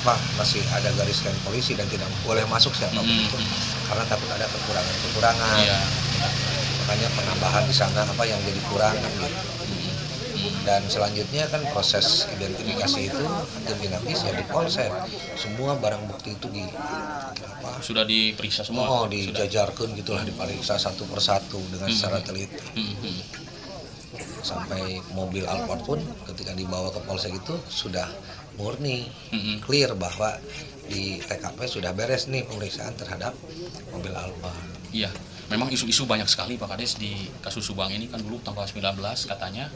kenapa masih ada garis rem polisi dan tidak boleh masuk siapapun itu, karena takut ada kekurangan. Iya. Makanya penambahan di sana apa yang jadi kurang kan gitu. Dan selanjutnya kan proses identifikasi itu tim inavis ya di polsek, semua barang bukti itu Sudah diperiksa semua. dijajarkan gitulah, diperiksa satu persatu dengan secara teliti. Sampai mobil Alphard pun ketika dibawa ke polsek itu sudah murni, clear bahwa di TKP sudah beres nih pemeriksaan terhadap mobil Alphard. Iya, memang isu-isu banyak sekali Pak Kades di kasus Subang ini kan. Dulu tanggal 19 katanya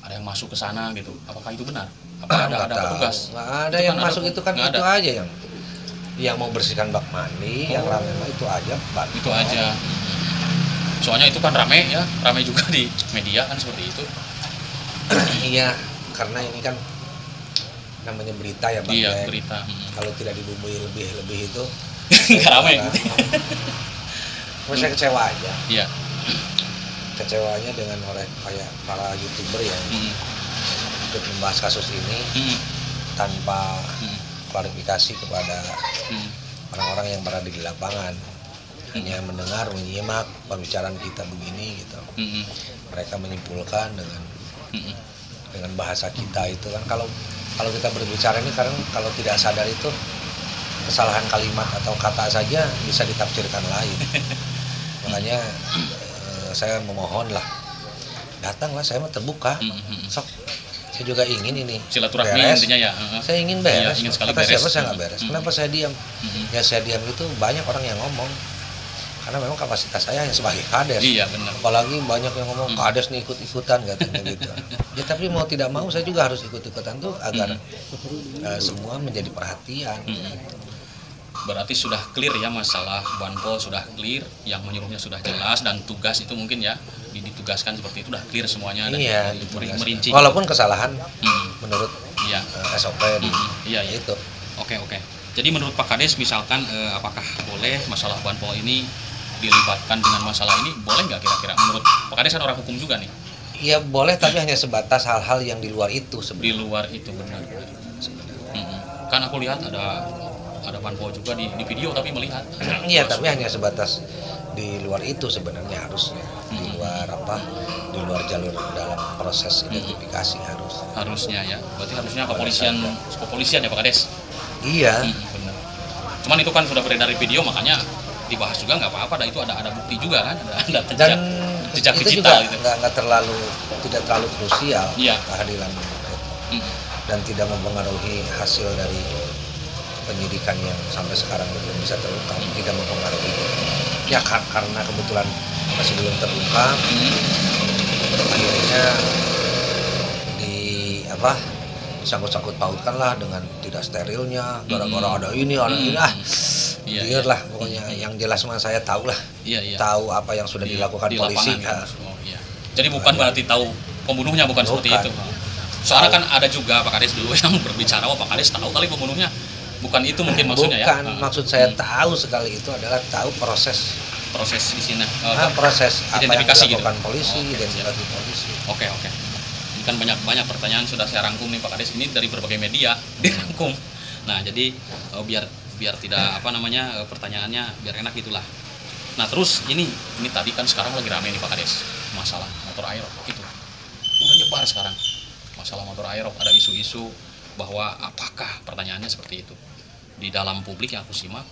ada yang masuk ke sana gitu. Apakah itu benar? Apakah ada petugas? Nggak ada yang masuk, itu kan itu aja yang mau bersihkan bak mandi, yang rame itu aja, Pak. Itu aja. Soalnya itu kan rame ya, rame juga di media kan seperti itu. Iya, karena ini kan namanya berita ya, Bang. Iya, berita. Kalau tidak dibumbui lebih itu nggak rame. Saya kecewa aja. Iya. Kecewanya dengan kayak para YouTuber yang ikut membahas kasus ini tanpa klarifikasi kepada orang-orang yang berada di lapangan. Hanya mendengar, menyimak pembicaraan kita begini gitu. Mereka menyimpulkan dengan bahasa kita itu kan, kalau kita berbicara ini kadang kalau tidak sadar itu kesalahan kalimat atau kata saja bisa ditafsirkan lain. Makanya saya memohonlah, datanglah, saya mau terbuka. Sok, saya juga ingin ini silaturahmi beres. Intinya ya. Saya ingin beres. Iya, ingin sekali kata beres. siapa saya nggak beres. Kenapa saya diam? Ya saya diam itu banyak orang yang ngomong. Karena memang kapasitas saya hanya sebagai kades. Iya, benar. Apalagi banyak yang ngomong kades nih ikut-ikutan katanya gitu. Ya tapi mau tidak mau saya juga harus ikut-ikutan tuh agar semua menjadi perhatian. Berarti sudah clear ya masalah Banpol, sudah clear, yang menyuruhnya sudah jelas, dan tugas itu mungkin ya ditugaskan seperti itu, sudah clear semuanya. Dan iya, merinci. Walaupun kesalahan menurut SOP iya. Itu. Oke. Jadi menurut Pak Kades misalkan apakah boleh masalah Banpol ini dilibatkan dengan masalah ini, boleh nggak kira-kira? Menurut Pak Kades kan orang hukum juga nih. Iya boleh, tapi hanya sebatas hal-hal yang di luar itu sebenarnya. Di luar itu benar. Kan aku lihat ada Banpol juga di video tapi melihat. Iya, tapi hanya sebatas di luar itu sebenarnya harusnya. Di luar jalur dalam proses identifikasi harusnya ya. Berarti harusnya kepolisian ya Pak Kades. Iya. Benar. Cuman itu kan sudah beredar di video, makanya dibahas juga nggak apa-apa. Dan itu ada bukti juga kan, ada jejak itu digital juga gitu. tidak terlalu krusial kehadiran itu. Dan tidak mempengaruhi hasil dari penyidikan yang sampai sekarang belum bisa terungkap, tidak mempengaruhi. Ya karena kebetulan masih belum terungkap, akhirnya sangkut-sangkut pautkan lah dengan tidak sterilnya, gara-gara ada ini Iya. lah pokoknya. Yang jelas mah saya tahu lah, tahu apa yang sudah dilakukan di polisi. Lapangan, Jadi bukan berarti tahu pembunuhnya, bukan seperti itu. Soalnya kan ada juga Pak Kades dulu yang berbicara, Pak Kades tahu kali pembunuhnya. Bukan itu mungkin maksudnya ya? Bukan, maksud saya tahu sekali itu adalah tahu proses di sini. Proses apa yang identifikasi dilakukan gitu. polisi, identifikasi polisi. Oke. Ini kan banyak pertanyaan sudah saya rangkum nih Pak Kades, ini dari berbagai media dirangkum. Nah, jadi biar tidak pertanyaannya biar enak gitulah. Nah, terus ini tadi kan sekarang lagi rame nih Pak Kades, masalah motor aerok itu. Udah nyebar sekarang. Masalah motor aerok, ada isu-isu bahwa apakah, pertanyaannya seperti itu di dalam publik yang aku simak,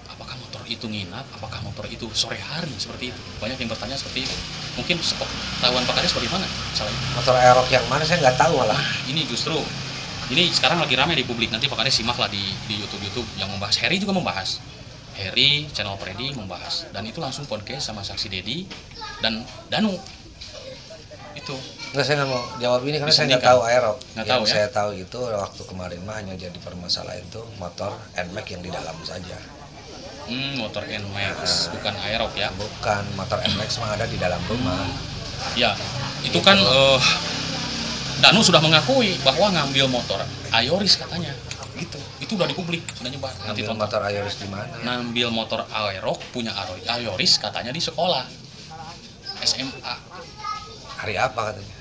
apakah motor itu nginap, apakah motor itu sore hari, seperti itu. Banyak yang bertanya seperti itu. Mungkin tahuan Pak Kades bagaimana misalnya? Motor aerok yang mana saya nggak tahu malah. Ini justru ini sekarang lagi ramai di publik, nanti Pak Kades simaklah di YouTube yang membahas. Harry juga membahas, channel Freddy membahas, dan itu langsung podcast sama saksi Dedi dan Danu. Itu Enggak, saya nggak mau jawab ini karena saya nggak tahu aerok. Yang saya tahu itu waktu kemarin mah hanya jadi permasalahan itu motor NMAX yang di dalam saja. Motor NMAX, bukan aerok ya? Bukan, motor NMAX mah ada di dalam rumah. Ya, itu kan Danu sudah mengakui bahwa ngambil motor Ayoris katanya. Gitu. Itu udah di publik, sudah nyebar. Ngambil motor Ayoris di mana? Ngambil motor aerok punya Ayoris katanya di sekolah SMA. Hari apa katanya?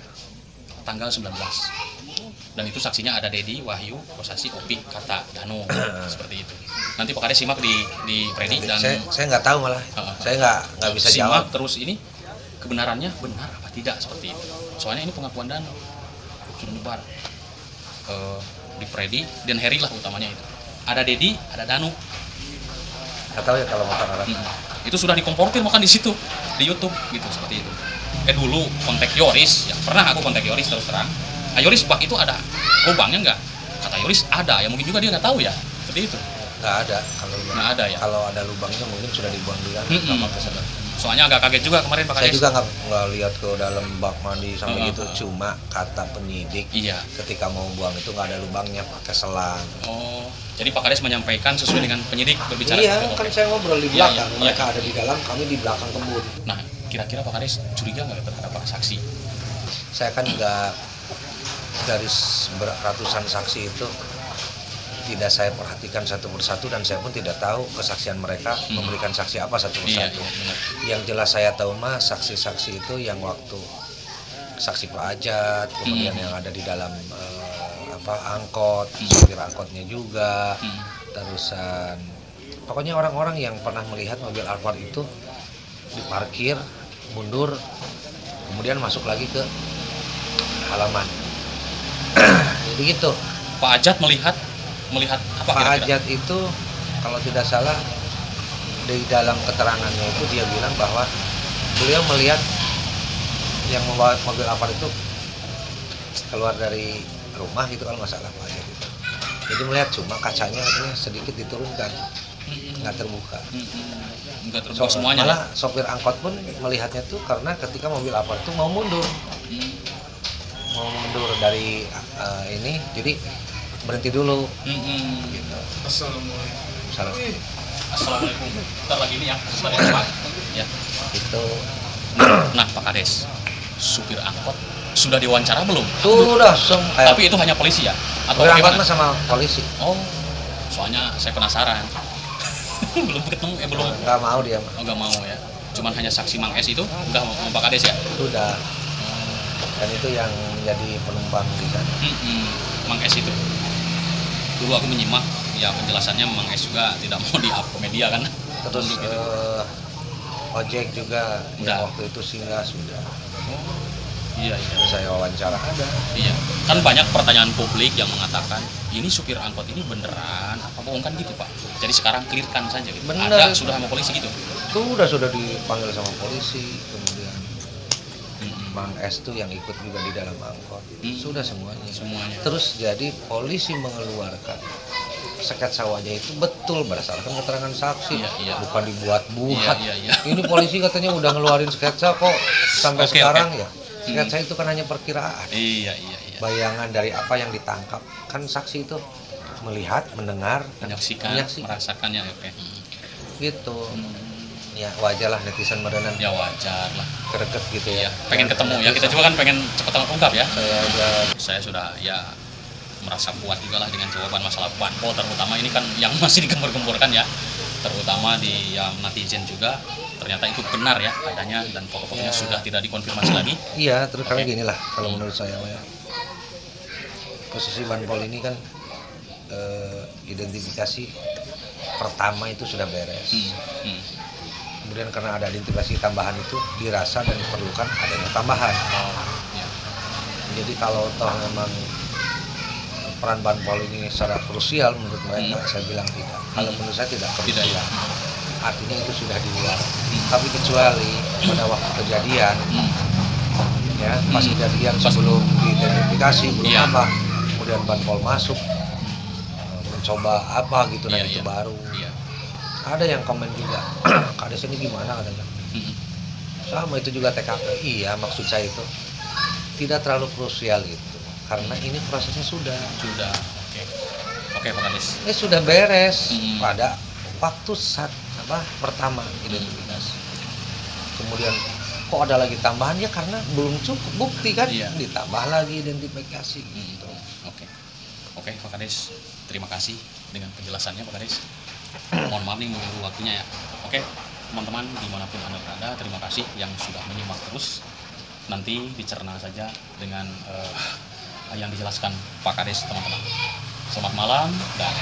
Tanggal 19. Dan itu saksinya ada Dedi, Wahyu, Kosasi, Opi, Kata, Danu, seperti itu. Nanti Pak Kades simak di Freddy dan saya nggak tahu malah, saya nggak bisa simak jawab. terus ini kebenarannya benar apa tidak seperti itu. Soalnya ini pengakuan Danu sudah nyebar di Freddy dan Harry lah utamanya itu. Ada Dedi, ada Danu. Nggak tahu ya kalau motor orang. Itu sudah dikomportir makan di situ di YouTube gitu seperti itu. Dulu kontak Yoris, ya pernah aku kontak Yoris terus terang. Yoris Pak itu ada lubangnya nggak? Kata Yoris ada, ya mungkin juga dia nggak tahu ya seperti itu. Nggak ada nggak ada ya. Kalau ada lubangnya mungkin sudah dibuang di dalam kesadaran. Soalnya agak kaget juga kemarin Pak Kades. Saya juga nggak lihat ke dalam bak mandi sampai gitu. Cuma kata penyidik, ketika mau buang itu nggak ada lubangnya, pakai selang. Oh, jadi Pak Kades menyampaikan sesuai dengan penyidik berbicara. Iya, kan saya ngobrol di belakang. Mereka ada di dalam, kami di belakang kebun. Nah, kira-kira Pak Kades curiga nggak terhadap para saksi? Saya kan nggak, dari ratusan saksi itu tidak saya perhatikan satu persatu, dan saya pun tidak tahu kesaksian mereka memberikan saksi apa satu persatu. Yang jelas saya tahu mah saksi-saksi itu yang waktu saksi Pak Ajat, kemudian yang ada di dalam angkot, supir angkotnya juga, terusan pokoknya orang-orang yang pernah melihat mobil Alphard itu diparkir, mundur, kemudian masuk lagi ke halaman. Jadi gitu. Pak Ajat melihat apa? Pak Ajat itu kalau tidak salah di dalam keterangannya itu dia bilang bahwa beliau melihat yang membawa mobil Alphard itu keluar dari rumah gitu kalau nggak salah Pak Ajat itu. Jadi melihat cuma kacanya katanya sedikit diturunkan, nggak terbuka. Nggak terbuka semuanya. Malah sopir angkot pun melihatnya tuh karena ketika mobil Alphard itu mau mundur dari ini, jadi berhenti dulu. Gitu. Assalamualaikum. Assalamualaikum. Bentar lagi ini ya. Ya. Itu. Nah, Pak Kades, supir angkot sudah diwawancara belum? Sudah. Tapi itu hanya polisi ya? Atau supir angkot sama polisi. Oh, soalnya saya penasaran. Belum ketemu belum. Nggak mau dia. Oh, nggak mau ya. Cuman hanya saksi Mang S itu udah mau Pak Kades ya? Sudah. Dan itu yang menjadi penumpang di sana. Mang S itu. Dulu aku menyimak, ya penjelasannya Mang S juga tidak mau di-up ke media kan. Terus gitu. ojek juga yang waktu itu singgah sudah. Iya. Saya wawancara ada. Iya. Kan banyak pertanyaan publik yang mengatakan ini supir angkot ini beneran apa bohong kan gitu Pak. Jadi sekarang clearkan saja gitu. Bener. Ada sudah sama polisi gitu. Sudah dipanggil sama polisi, kemudian Mang S tuh yang ikut juga di dalam angkot. Sudah semuanya. Terus jadi polisi mengeluarkan sketsa wajah itu betul berdasarkan keterangan saksi, bukan dibuat-buat. Ini polisi katanya udah ngeluarin sketsa kok sampai sekarang ya. Sketsa itu kan hanya perkiraan. Iya. Bayangan dari apa yang ditangkap. Kan saksi itu melihat, mendengar, menyaksikan. Merasakannya, oke. Gitu. Ya wajar lah netizen modernan. Ya wajar lah. Greget gitu ya. Pengen ketemu ya, kita juga kan pengen cepat terungkap ya. Saya sudah ya merasa puas juga lah dengan jawaban masalah banpol, terutama ini kan yang masih digembor-gemborkan ya, terutama di netizen juga. Ternyata itu benar ya adanya dan pokoknya sudah tidak dikonfirmasi lagi. Iya, terus karena gini lah kalau menurut saya ya. Posisi banpol ini kan identifikasi pertama itu sudah beres. Kemudian karena ada identifikasi tambahan itu dirasa dan diperlukan adanya tambahan. Jadi kalau toh memang peran banpol ini secara krusial menurut mereka, saya bilang tidak. Kalau menurut saya tidak krusial. Artinya itu sudah di luar. Tapi kecuali pada waktu kejadian, ya pas kejadian sebelum diidentifikasi belum apa, kemudian banpol masuk mencoba apa gitu, nah itu baru. Ada yang komen juga, Kades ini gimana katanya. Sama itu juga TKP. Iya, maksud saya itu tidak terlalu krusial gitu, karena ini prosesnya sudah. Oke Pak Kades. Ini sudah beres pada waktu pertama identifikasi. Kemudian kok ada lagi tambahan ya karena belum cukup bukti kan, ditambah lagi identifikasi. Gitu. Oke Pak Kades, terima kasih dengan penjelasannya Pak Kades. Mohon maaf nih mengganggu waktunya ya. Oke teman-teman dimanapun Anda berada, terima kasih yang sudah menyimak terus. Nanti dicerna saja dengan yang dijelaskan Pak Kades teman-teman. Selamat malam dan